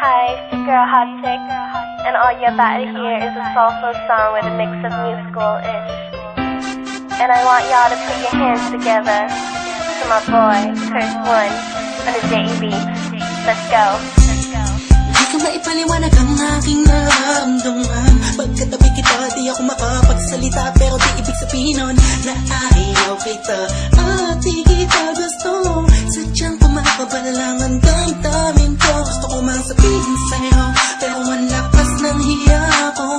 Hi, it's your girl Hotchick, and all you're about to hear is a soulful song with a mix of musical-ish. And I want y'all to put your hands together to my boy, Curse One, on the JE Beats. Let's go. Di ko maipaliwanag ang aking nararamdaman. Pagkatabi kita, di ako makapagsalita, pero di ibig sabihin nun na ayaw kita at di kita gusto. Sadyang kumakabala lang ang damdamin ko. Gusto ko mang sabihin sa'yo, pero ang lakas ng hiya ko,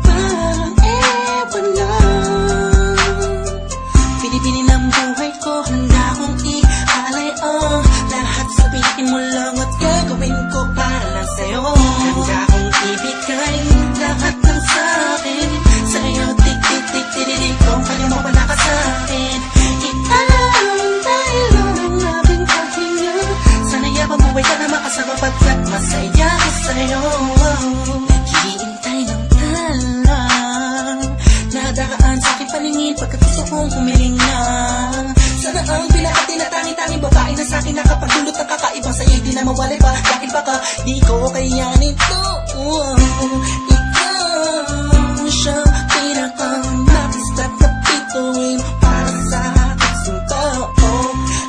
parang ewan lang. Pinipili ng buhay ko, handa kong ihalay ang lahat. Sabihin mo lang at gagawin ko para lang sa'yo. Handa kong ibigay lahat ng sa'kin sa'yo. Tik-tik-tik-tik-tik kung kaya mo wala ka sa'kin. Ialam dahil lang ang aking paghinga. Sana yabang buhay ka na makasama pagkat masaya ko sa'yo. Naghihintay ng talang nadaraan sa'king paningin pagkat gusto kong humiling na. Sana ang pinaka-tinatangi-tanging babae na sa'kin nakapagdulot ng kakaibang sa'yo di na mawalay pa. Dahil baka di ko kayanin to. Ikaw siyang pinaka-nais na kapituin para sa aking tao.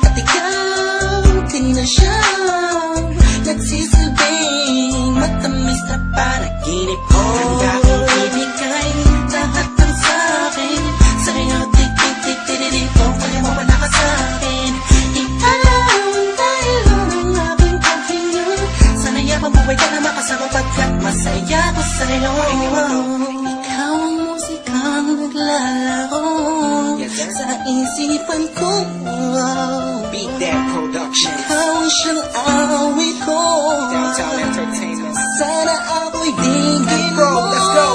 At ikaw din na siyang nagsisilbing matamis na panaginip ko. Handa kong ibigay lahat ng sa'kin sa'yo. Tik-tik-tik-tik kung kaya mo wala ka sa'kin. Ialam dahil lang ang aking paghinga. Sana yabang buhay ka na makasama pagkat masaya ko sa'yo. Ikaw ang musikang naglalaro sa isipan ko. Beat That Production, Ikaw ang siyang awit ko. Downtown Entertainment. Sana ako'y digin mo. Let's go.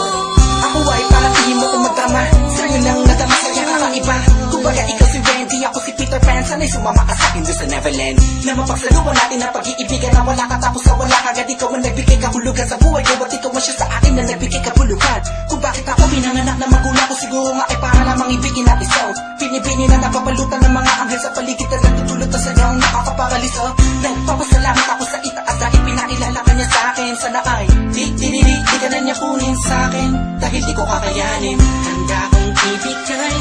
Ako ay parang tingin mo kung magdrama. Sa'yo nang nadama sa'yo kakaiba. Kumbaga ikaw si Wendy, ako si Peter Pan. Sana'y sumama ka sa'kin doon sa Neverland. Na mapagsaluhan natin ang pag-iibigan na wala ka tapos sa wala kagad. Ikaw ang nagbigay kahulugan sa buhay ko at ikaw ang siya sa akin na nagbigay kahulugan. Kung bakit ako pinanganak na magulang ko, siguro nga ay para lamang ibigin natin so. Pinipini na napapalutan ng mga anghel sa paligid na nagtutulot na sa'yo ang nakakaparaliso. Nagpapasalamat ako sa itaas dahil pinakilala ka niya sa'kin. Sana ay di ka na niya kunin sa'kin dahil di ko kakayanin. Handa kong ibigay